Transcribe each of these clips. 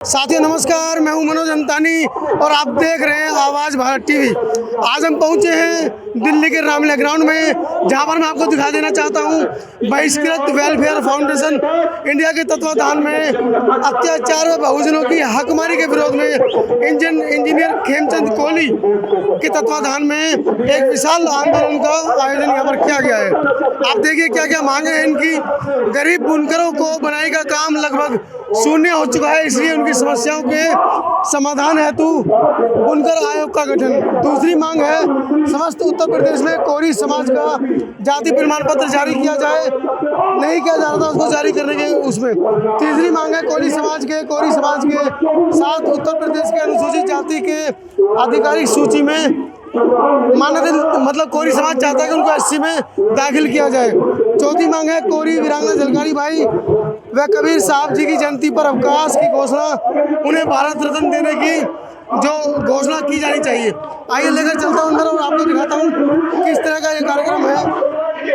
साथियों नमस्कार, मैं हूं मनोज अंतानी और आप देख रहे हैं आवाज़ भारत टीवी। आज हम पहुंचे हैं दिल्ली के रामलीला ग्राउंड में, जहां पर मैं आपको दिखा देना चाहता हूं बहिष्कृत वेलफेयर फाउंडेशन इंडिया के तत्वाधान में अत्याचार व बहुजनों की हकमारी के विरोध में इंजीनियर खेमचंद कोहली के तत्वाधान में एक विशाल आंदोलन का आयोजन यहाँ पर किया गया है। आप देखिए क्या क्या मांगे हैं इनकी। गरीब बुनकरों को बनाई का काम लगभग शून्य हो चुका है, इसलिए उनकी समस्याओं के समाधान हेतु बुनकर आयोग का गठन। दूसरी मांग है समस्त उत्तर प्रदेश में कोरी समाज का जाति प्रमाण पत्र जारी किया जाए, नहीं किया जा रहा था उसको जारी करने के उसमें। तीसरी मांग है कोरी समाज के साथ उत्तर प्रदेश के अनुसूचित जाति के आधिकारिक सूची में मान्यता, मतलब कोरी समाज चाहता है कि उनको 80 में दाखिल किया जाए। चौथी मांग है कोरी वीरांगना झलकारी बाई व कबीर साहब जी की जयंती पर अवकाश की घोषणा, उन्हें भारत रत्न देने की जो घोषणा की जानी चाहिए। आइए लेकर चलता हूँ अंदर और आपको दिखाता हूँ किस तरह का ये कार्यक्रम है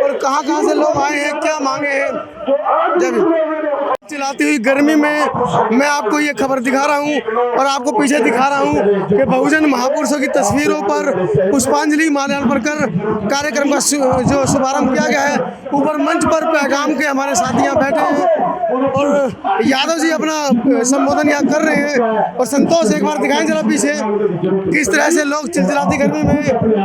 और कहाँ से लोग आए हैं, क्या मांगे हैं। जब चिल्लाती हुई गर्मी में मैं आपको ये खबर दिखा रहा हूँ और आपको पीछे दिखा रहा हूँ कि बहुजन महापुरुषों की तस्वीरों पर पुष्पांजलि माल्यार्पण कर कार्यक्रम का जो शुभारंभ किया गया है। ऊपर मंच पर पैगाम के हमारे साथी यहाँ बैठे हैं और यादव जी अपना संबोधन यहाँ कर रहे हैं। और संतोष एक बार दिखाएं जरा पीछे किस तरह से लोग चिलचिलाती गर्मी में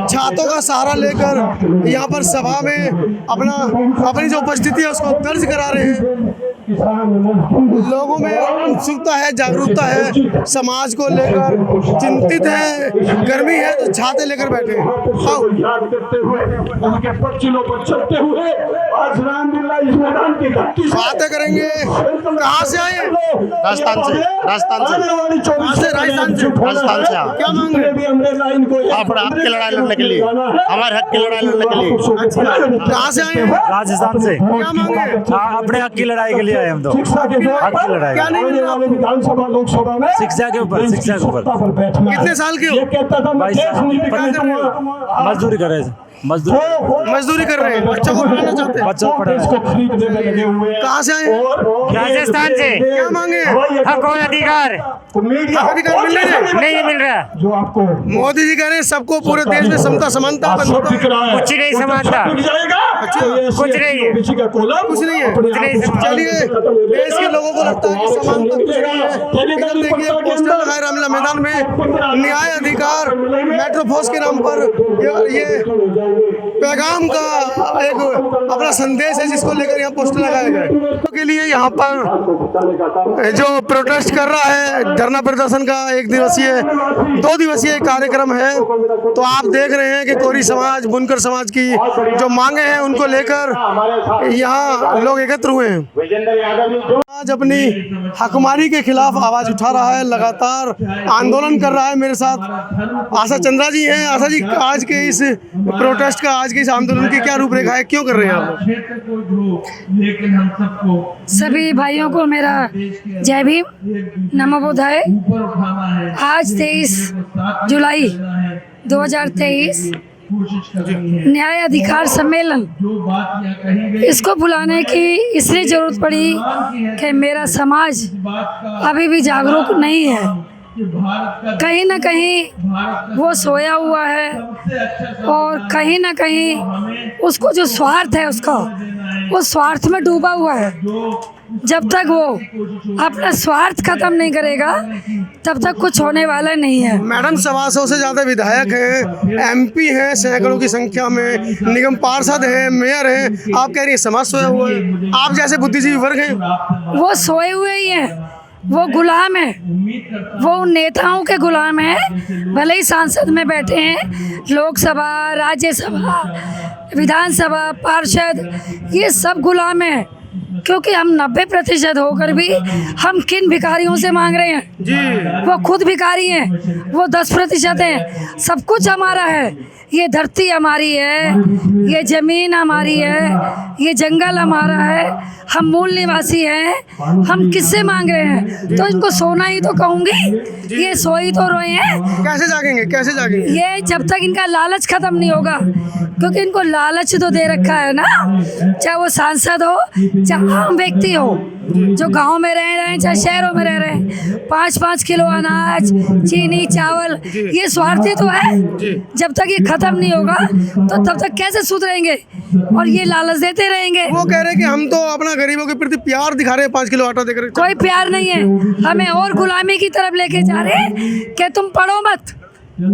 छातों का सहारा लेकर यहाँ पर सभा में अपनी जो उपस्थिति है उसको दर्ज करा रहे हैं। लोगों में उत्सुकता है, जागरूकता है, समाज को लेकर चिंतित है। गर्मी है तो छाते लेकर बैठे हैं। बातें करेंगे। कहाँ से आए? राजस्थान से। क्या मांग रहे हैं? हक की लड़ाई लड़ने के लिए, हमारे हक की लड़ाई लड़ने के लिए। कहाँ से आए? राजस्थान से। क्या मांगे? अपने हक की लड़ाई के लिए आए हम तो। हक की लड़ाई। क्या नहीं मिला? विधानसभा लोकसभा में शिक्षा के ऊपर। कितने साल के हो? 22 मजदूरी कर रहे थे। मजदूरी कर रहे हैं, बच्चों को पढ़ाना चाहते हैं। बच्चों को पढ़ाना। कहाँ से आए? राजस्थान से। क्या मांगे? हक और अधिकार अधिकार मिल रहे हैं? नहीं मिल रहा। जो आपको मोदी जी कह रहे हैं सबको पूरे देश में समता समानता कुछ नहीं समानता, कुछ नहीं है। कुछ नहीं है। चलिए, देश के लोगों को लगता है कि समानता कुछ नहीं है। इधर देखिए पोस्टर लगाए रामलीला मैदान में, न्याय अधिकार मेट्रोफोर्स के नाम पर ये पैगाम का एक अपना संदेश है जिसको लेकर यहाँ पोस्टर लगाया गया है। के लिए यहाँ पर जो प्रोटेस्ट कर रहा है, धरना प्रदर्शन का 2 दिवसीय कार्यक्रम है। तो आप देख रहे हैं कि कोरी समाज, बुनकर समाज की जो मांगे हैं उनको लेकर यहाँ लोग एकत्र हुए हैं। आज अपनी हकमारी के खिलाफ आवाज उठा रहा है, लगातार आंदोलन कर रहा है। मेरे साथ आशा चंद्रा जी हैं। आशा जी, आज के इस प्रोटेस्ट का, आज के इस आंदोलन की क्या रूपरेखा है, क्यों कर रहे हैं आप? सभी भाइयों को मेरा जय भीम, नमो बुद्धाय। आज 23 जुलाई 2023 न्याय अधिकार सम्मेलन, इसको बुलाने की इसलिए जरूरत पड़ी कि मेरा समाज अभी भी जागरूक नहीं है। कहीं ना कहीं वो सोया हुआ है और कहीं ना कहीं उसको जो स्वार्थ है उसका, वो स्वार्थ में डूबा हुआ है। जब तक वो अपना स्वार्थ खत्म नहीं करेगा तब तक कुछ होने वाला नहीं है। मैडम, 125 से ज़्यादा विधायक हैं, एमपी हैं सैकड़ों की संख्या में, निगम पार्षद हैं, मेयर हैं। आप कह रही हैं समाज सोया हुआ है। आप जैसे बुद्धिजीवी वर्ग हैं। वो सोए हुए ही हैं, वो गुलाम है, वो उन नेताओं के गुलाम हैं। भले ही सांसद में बैठे हैं, लोकसभा, राज्यसभा, विधानसभा, पार्षद, ये सब गुलाम हैं। क्योंकि हम 90% होकर भी हम किन भिखारियों से मांग रहे हैं जी? वो खुद भिखारी हैं, वो 10% हैं। सब कुछ हमारा है, ये धरती हमारी है, ये ज़मीन हमारी है, ये जंगल हमारा है, हम मूल निवासी हैं। हम किससे मांग रहे हैं? तो इनको सोना ही तो कहूँगी, ये सो ही तो रहे हैं। कैसे जागेंगे? ये जब तक इनका लालच खत्म नहीं होगा, क्योंकि इनको लालच तो दे रखा है ना, चाहे वो सांसद हो चाहे आम व्यक्ति हो, जो गांव में रह रहे हैं चाहे शहरों में रह रहे हैं, 5-5 किलो अनाज, चीनी, चावल, ये स्वार्थी तो है। जब तक ये खत्म नहीं होगा तो तब तक कैसे सुधरेंगे, और ये लालच देते रहेंगे। वो कह रहे हैं कि हम तो अपना गरीबों के प्रति प्यार दिखा रहे हैं, 5 किलो आटा देकर। कोई प्यार नहीं है, हमें और गुलामी की तरफ लेके जा रहे हैं कि तुम पढ़ो मत,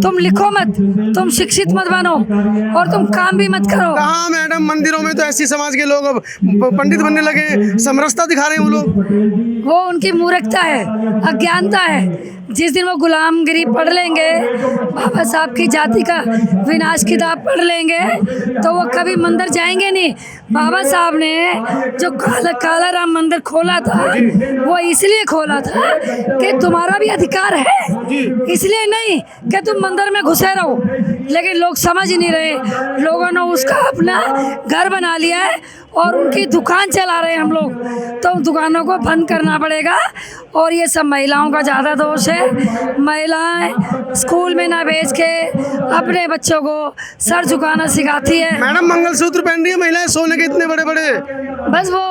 तुम लिखो मत, तुम शिक्षित मत बनो, और तुम काम भी मत करो। कहाँ मैडम, मंदिरों में तो ऐसी समाज के लोग अब पंडित बनने लगे, समरसता दिखा रहे हैं वो लोग। वो उनकी मूर्खता है, अज्ञानता है। जिस दिन वो गुलामगिरी पढ़ लेंगे, बाबा साहब की जाति का विनाश किताब पढ़ लेंगे, तो वो कभी मंदिर जाएंगे नहीं। बाबा साहब ने जो काला राम मंदिर खोला था, वो इसलिए खोला था कि तुम्हारा भी अधिकार है, इसलिए नहीं कि तुम मंदिर में घुसे रहो। लेकिन लोग समझ ही नहीं रहे, लोगों ने उसका अपना घर बना लिया है और उनकी दुकान चला रहे हैं हम लोग। तो दुकानों को बंद करना पड़ेगा, और ये सब महिलाओं का ज़्यादा दोष है। महिलाएं स्कूल में ना भेज के अपने बच्चों को सर झुकाना सिखाती है। मैडम मंगलसूत्र पहन रही है महिलाएं, सोने के इतने बड़े बड़े। बस वो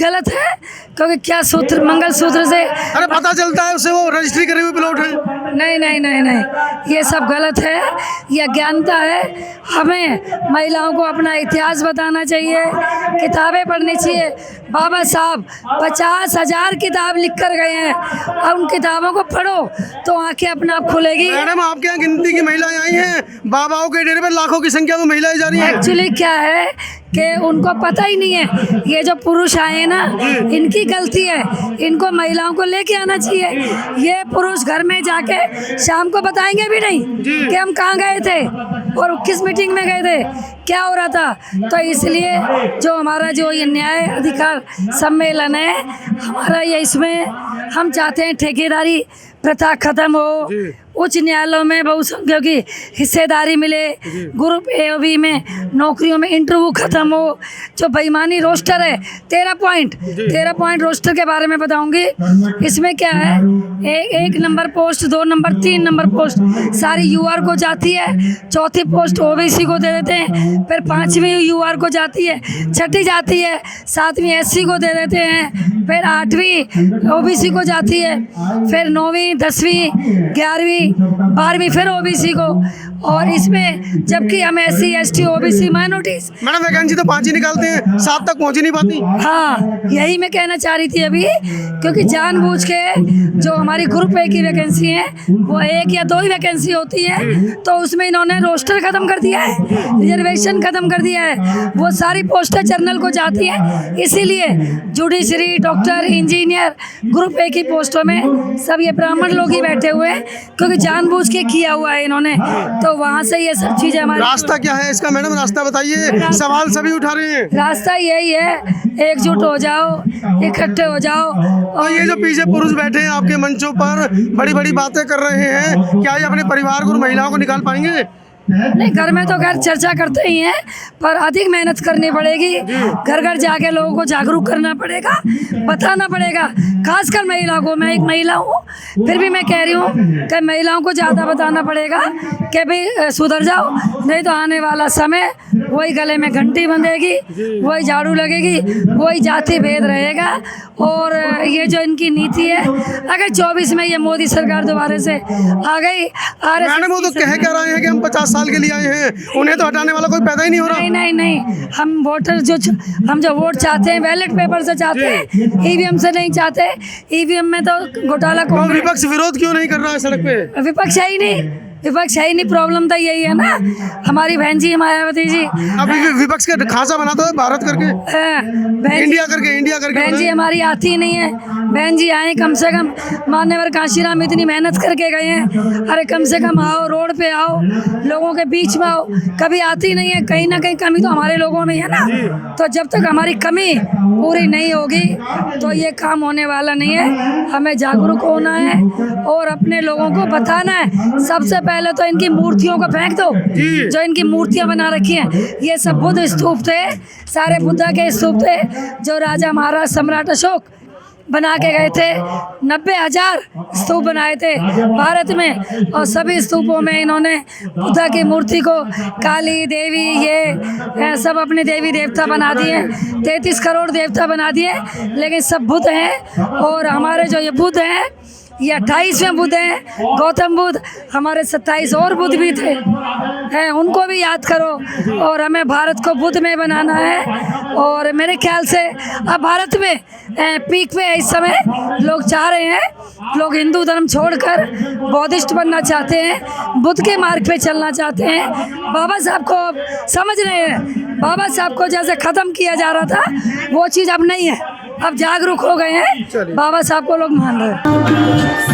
गलत है, क्योंकि क्या सूत्र, मंगलसूत्र से अरे पता चलता है उसे वो रजिस्ट्री करे हुए प्लॉट है। नहीं नहीं नहीं नहीं, ये सब गलत है, ये अज्ञानता है। हमें महिलाओं को अपना इतिहास बताना चाहिए, किताबें पढ़नी चाहिए। बाबा साहब 50,000 किताब लिख कर गए हैं, अब उन किताबों को पढ़ो तो आंखें अपने आप खुलेगी। मैडम आपके यहाँ गिनती की महिलाएं आई हैं, बाबाओं के डेरे पर लाखों की संख्या में महिलाएं जा रही हैं। एक्चुअली क्या है कि उनको पता ही नहीं है, ये जो पुरुष आए हैं ना, इनकी गलती है, इनको महिलाओं को लेके आना चाहिए। ये पुरुष घर में जाके शाम को बताएंगे भी नहीं कि हम कहाँ गए थे और किस मीटिंग में गए थे, क्या हो रहा था। तो इसलिए जो हमारा जो ये न्याय अधिकार सम्मेलन है हमारा, ये इसमें हम चाहते हैं ठेकेदारी प्रथा खत्म हो, उच्च न्यायालयों में बहुसंख्यकों की हिस्सेदारी मिले, ग्रुप ए और बी में नौकरियों में इंटरव्यू खत्म हो। जो बेईमानी रोस्टर है 13 पॉइंट रोस्टर के बारे में बताऊंगी। इसमें क्या है, एक number post, 2 number, 3 number post सारी यूआर को जाती है, चौथी पोस्ट ओबीसी को दे देते हैं, फिर 5वीं यूआर को जाती है, छठी जाती है, 7वीं एससी को दे देते हैं, फिर 8वीं ओबीसी को जाती है, फिर 9वीं, 10वीं, 11वीं, 12वीं फिर ओबीसी को। और इसमें जबकि हम SC, ST, OBC, minorities. Madam vacancy तो 5 ही निकालते हैं, 7 तक पहुंच ही नहीं पाती। हाँ, यही मैं कहना चाह रही थी अभी, क्योंकि जानबूझ के जो हमारी ग्रुप ए की वैकेंसी है वो 1 या 2 ही वैकेंसी होती है, तो उसमें इन्होंने रोस्टर खत्म कर दिया है, रिजर्वेशन खत्म कर दिया है, वो सारी पोस्टें जनरल को जाती हैं। इसीलिए judiciary, doctor, engineer, group A की पोस्टों में सब ये ब्राह्मण लोग ही बैठे हुए हैं, क्योंकि जानबूझ के किया हुआ है इन्होंने। तो वहाँ से ये सब चीज़ें हमारी। रास्ता क्या है इसका मैडम, रास्ता बताइए, सवाल सभी उठा रहे हैं। रास्ता यही है, एकजुट हो जाओ, इकट्ठे हो जाओ। और ये जो पीछे पुरुष बैठे हैं आपके मंचों पर, बड़ी बड़ी बातें कर रहे हैं, क्या ये अपने परिवार को और महिलाओं को निकाल पाएंगे? नहीं, घर में तो खैर चर्चा करते ही हैं, पर अधिक मेहनत करनी पड़ेगी। घर घर जाके लोगों को जागरूक करना पड़ेगा, बताना पड़ेगा, खासकर महिला को। मैं एक महिला हूँ, फिर भी मैं कह रही हूँ कि महिलाओं को ज़्यादा बताना पड़ेगा कि भाई सुधर जाओ, नहीं तो आने वाला समय वही गले में घंटी बंधेगी, वही झाड़ू लगेगी, वही जाति भेद रहेगा। और ये जो इनकी नीति है, अगर 24 में ये मोदी सरकार दोबारा से आ गई, मैडम वो तो कह रहे हैं कि हम 50 साल के लिए आए हैं, उन्हें तो हटाने वाला कोई पैदा ही नहीं हो रहा। नहीं नहीं नहीं, हम वोटर हम जो वोट चाहते हैं बैलेट पेपर से चाहते हैं, ईवीएम से नहीं चाहते। ईवीएम में तो घोटाला कौन। विपक्ष विरोध क्यों नहीं कर रहा है सड़क पे? विपक्ष है ही नहीं, विपक्ष है ही नहीं। प्रॉब्लम तो यही है ना, हमारी बहन जी मायावती जी अभी विपक्ष का खासा बनाता है भारत करके, इंडिया करके बहन जी हमारी आती ही नहीं है। बहन जी आए, कम से कम मान्यवर काशीराम इतनी मेहनत करके गए हैं, अरे कम से कम आओ, रोड पे आओ, लोगों के बीच में आओ, कभी आती नहीं है। कहीं ना कहीं कमी तो हमारे लोगों में है ना, तो जब तक हमारी कमी पूरी नहीं होगी तो ये काम होने वाला नहीं है। हमें जागरूक होना है और अपने लोगों को बताना है। सबसे पहले तो इनकी मूर्तियों को फेंक दो, जो इनकी मूर्तियां बना रखी हैं, ये सब बुद्ध स्तूप थे, सारे बुद्धा के स्तूप थे, जो राजा महाराज सम्राट अशोक बना के गए थे। 90,000 स्तूप बनाए थे भारत में, और सभी स्तूपों में इन्होंने बुद्धा की मूर्ति को काली देवी ये सब अपने देवी देवता बना दिए। 33 करोड़ देवता बना दिए, लेकिन सब बुद्ध हैं। और हमारे जो ये बुद्ध हैं ये 28वें बुद्ध हैं। गौतम बुद्ध, हमारे 27 और बुद्ध भी थे हैं, उनको भी याद करो। और हमें भारत को बुद्ध में बनाना है। और मेरे ख्याल से अब भारत में पीक पे इस समय लोग चाह रहे हैं, लोग हिंदू धर्म छोड़कर बौद्धिस्ट बनना चाहते हैं, बुद्ध के मार्ग पे चलना चाहते हैं। बाबा साहब को अब समझ रहे हैं, बाबा साहब को जैसे ख़त्म किया जा रहा था वो चीज़ अब नहीं है, अब जागरूक हो गए हैं, बाबा साहब को लोग मान रहे हैं।